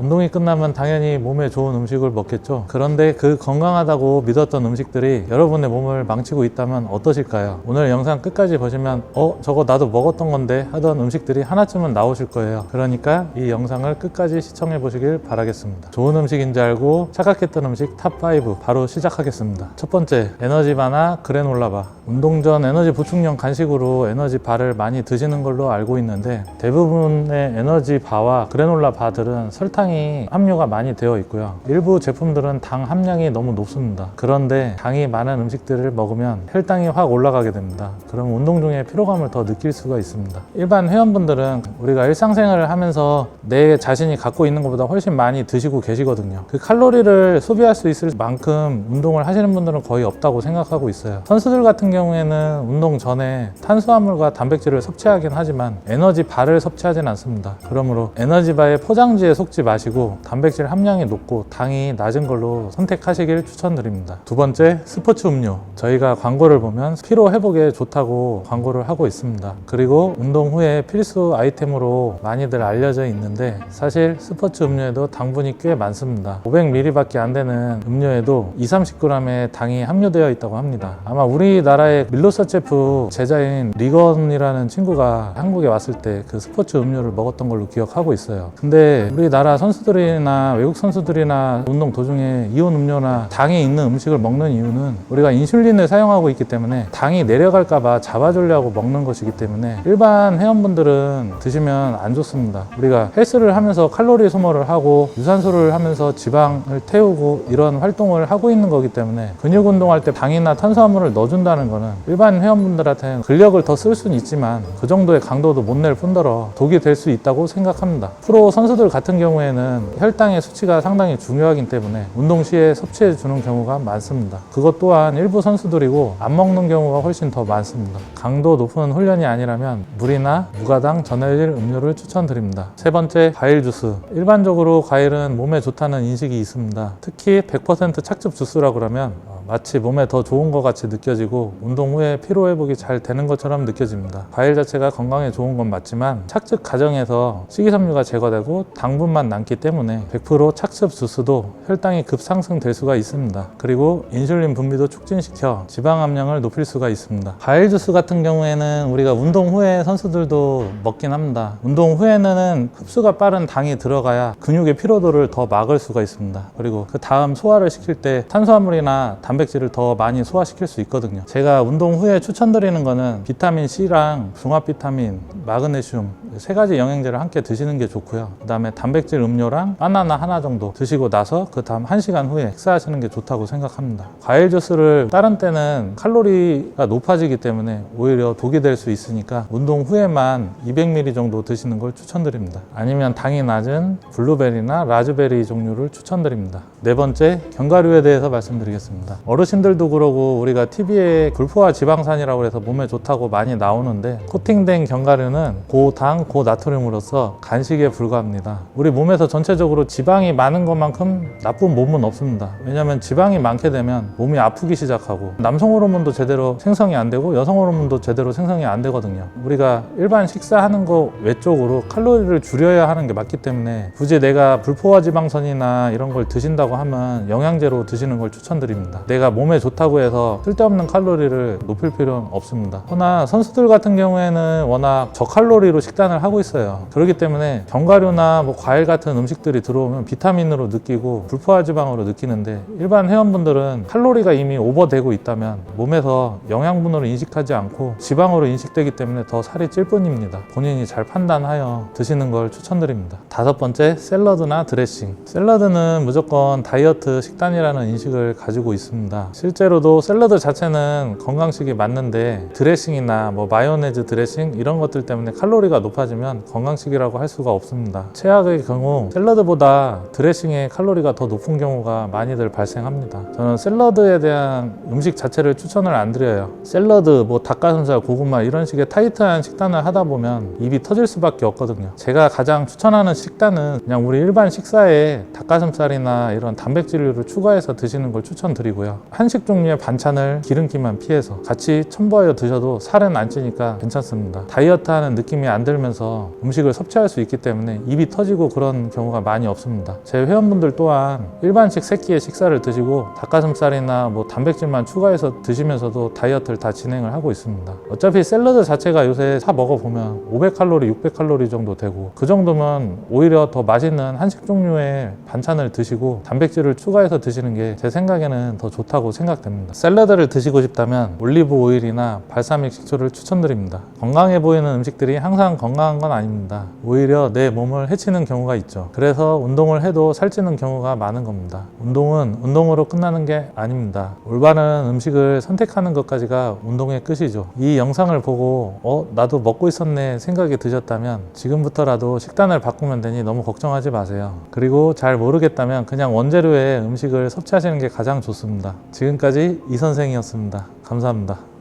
운동이 끝나면 당연히 몸에 좋은 음식을 먹겠죠. 그런데 그 건강하다고 믿었던 음식들이 여러분의 몸을 망치고 있다면 어떠실까요? 오늘 영상 끝까지 보시면 저거 나도 먹었던 건데 하던 음식들이 하나쯤은 나오실 거예요. 그러니까 이 영상을 끝까지 시청해 보시길 바라겠습니다. 좋은 음식인 줄 알고 착각했던 음식 탑5 바로 시작하겠습니다. 첫 번째, 에너지바나 그래놀라바. 운동 전 에너지 보충용 간식으로 에너지바를 많이 드시는 걸로 알고 있는데, 대부분의 에너지바와 그래놀라바들은 설탕이 함유가 많이 되어 있고요. 일부 제품들은 당 함량이 너무 높습니다. 그런데 당이 많은 음식들을 먹으면 혈당이 확 올라가게 됩니다. 그럼 운동 중에 피로감을 더 느낄 수가 있습니다. 일반 회원분들은 우리가 일상생활을 하면서 내 자신이 갖고 있는 것보다 훨씬 많이 드시고 계시거든요. 그 칼로리를 소비할 수 있을 만큼 운동을 하시는 분들은 거의 없다고 생각하고 있어요. 선수들 같은 경우에는 운동 전에 탄수화물과 단백질을 섭취하긴 하지만 에너지바를 섭취하진 않습니다. 그러므로 에너지바의 포장지에 속지 마시고 단백질 함량이 높고 당이 낮은 걸로 선택하시길 추천드립니다. 두 번째, 스포츠 음료. 저희가 광고를 보면 피로 회복에 좋다고 광고를 하고 있습니다. 그리고 운동 후에 필수 아이템으로 많이들 알려져 있는데, 사실 스포츠 음료에도 당분이 꽤 많습니다. 500ml 밖에 안 되는 음료에도 20-30g의 당이 함유되어 있다고 합니다. 아마 우리나라의 밀로서체프 제자인 리건이라는 친구가 한국에 왔을 때 그 스포츠 음료를 먹었던 걸로 기억하고 있어요. 근데 우리나라 선수들이나 외국 선수들이나 운동 도중에 이온 음료나 당이 있는 음식을 먹는 이유는 우리가 인슐린을 사용하고 있기 때문에 당이 내려갈까봐 잡아주려고 먹는 것이기 때문에 일반 회원분들은 드시면 안 좋습니다. 우리가 헬스를 하면서 칼로리 소모를 하고 유산소를 하면서 지방을 태우고 이런 활동을 하고 있는 거기 때문에 근육 운동할 때 당이나 탄수화물을 넣어준다는 거는 일반 회원분들한테는 근력을 더 쓸 수는 있지만 그 정도의 강도도 못 낼 뿐더러 독이 될 수 있다고 생각합니다. 프로 선수들 같은 경우에는 혈당의 수치가 상당히 중요하기 때문에 운동 시에 섭취해 주는 경우가 많습니다. 그것 또한 일부 선수들이고 안 먹는 경우가 훨씬 더 많습니다. 강도 높은 훈련이 아니라면 물이나 무가당 전해질 음료를 추천드립니다. 세 번째, 과일 주스. 일반적으로 과일은 몸에 좋다는 인식이 있습니다. 특히 100% 착즙 주스라고 그러면 마치 몸에 더 좋은 것 같이 느껴지고 운동 후에 피로 회복이 잘 되는 것처럼 느껴집니다. 과일 자체가 건강에 좋은 건 맞지만 착즙 과정에서 식이섬유가 제거되고 당분만 남기 때문에 100% 착즙 주스도 혈당이 급상승될 수가 있습니다. 그리고 인슐린 분비도 촉진시켜 지방 함량을 높일 수가 있습니다. 과일 주스 같은 경우에는 우리가 운동 후에 선수들도 먹긴 합니다. 운동 후에는 흡수가 빠른 당이 들어가야 근육의 피로도를 더 막을 수가 있습니다. 그리고 그 다음 소화를 시킬 때 탄수화물이나 단백질을 더 많이 소화시킬 수 있거든요. 제가 운동 후에 추천드리는 거는 비타민 C랑 종합 비타민, 마그네슘 세 가지 영양제를 함께 드시는 게 좋고요. 그 다음에 단백질 음료랑 바나나 하나 정도 드시고 나서 그 다음 1시간 후에 식사하시는 게 좋다고 생각합니다. 과일 주스를 다른 때는 칼로리가 높아지기 때문에 오히려 독이 될 수 있으니까 운동 후에만 200ml 정도 드시는 걸 추천드립니다. 아니면 당이 낮은 블루베리나 라즈베리 종류를 추천드립니다. 네 번째, 견과류에 대해서 말씀드리겠습니다. 어르신들도 그러고 우리가 TV에 불포화 지방산이라고 해서 몸에 좋다고 많이 나오는데, 코팅된 견과류는 고당, 고나트륨으로서 간식에 불과합니다. 우리 몸에서 전체적으로 지방이 많은 것만큼 나쁜 몸은 없습니다. 왜냐하면 지방이 많게 되면 몸이 아프기 시작하고 남성 호르몬도 제대로 생성이 안 되고 여성 호르몬도 제대로 생성이 안 되거든요. 우리가 일반 식사하는 거 외적으로 칼로리를 줄여야 하는 게 맞기 때문에 굳이 내가 불포화 지방선이나 이런 걸 드신다고 하면 영양제로 드시는 걸 추천드립니다. 내가 몸에 좋다고 해서 쓸데없는 칼로리를 높일 필요는 없습니다. 그러나 선수들 같은 경우에는 워낙 저칼로리로 식단을 하고 있어요. 그렇기 때문에 견과류나 과일 같은 음식들이 들어오면 비타민으로 느끼고 불포화 지방으로 느끼는데, 일반 회원분들은 칼로리가 이미 오버되고 있다면 몸에서 영양분으로 인식하지 않고 지방으로 인식되기 때문에 더 살이 찔 뿐입니다. 본인이 잘 판단하여 드시는 걸 추천드립니다. 다섯 번째, 샐러드나 드레싱. 샐러드는 무조건 다이어트 식단이라는 인식을 가지고 있습니다. 실제로도 샐러드 자체는 건강식이 맞는데 드레싱이나 마요네즈 드레싱 이런 것들 때문에 칼로리가 높아지면 건강식이라고 할 수가 없습니다. 최악의 경우 샐러드보다 드레싱의 칼로리가 더 높은 경우가 많이들 발생합니다. 저는 샐러드에 대한 음식 자체를 추천을 안 드려요. 샐러드, 닭가슴살, 고구마 이런 식의 타이트한 식단을 하다 보면 입이 터질 수밖에 없거든요. 제가 가장 추천하는 식단은 그냥 우리 일반 식사에 닭가슴살이나 이런 단백질류를 추가해서 드시는 걸 추천드리고요. 하세요. 한식 종류의 반찬을 기름기만 피해서 같이 첨부하여 드셔도 살은 안 찌니까 괜찮습니다. 다이어트하는 느낌이 안 들면서 음식을 섭취할 수 있기 때문에 입이 터지고 그런 경우가 많이 없습니다. 제 회원분들 또한 일반식 세끼의 식사를 드시고 닭가슴살이나 뭐 단백질만 추가해서 드시면서도 다이어트를 다 진행을 하고 있습니다. 어차피 샐러드 자체가 요새 사 먹어보면 500칼로리, 600칼로리 정도 되고 그 정도면 오히려 더 맛있는 한식 종류의 반찬을 드시고 단백질을 추가해서 드시는 게 제 생각에는 더 좋다고 생각됩니다. 샐러드를 드시고 싶다면 올리브 오일이나 발사믹 식초를 추천드립니다. 건강해 보이는 음식들이 항상 건강한 건 아닙니다. 오히려 내 몸을 해치는 경우가 있죠. 그래서 운동을 해도 살찌는 경우가 많은 겁니다. 운동은 운동으로 끝나는 게 아닙니다. 올바른 음식을 선택하는 것까지가 운동의 끝이죠. 이 영상을 보고 나도 먹고 있었네 생각이 드셨다면 지금부터라도 식단을 바꾸면 되니 너무 걱정하지 마세요. 그리고 잘 모르겠다면 그냥 원재료의 음식을 섭취하시는 게 가장 좋습니다. 지금까지 이 선생이었습니다. 감사합니다.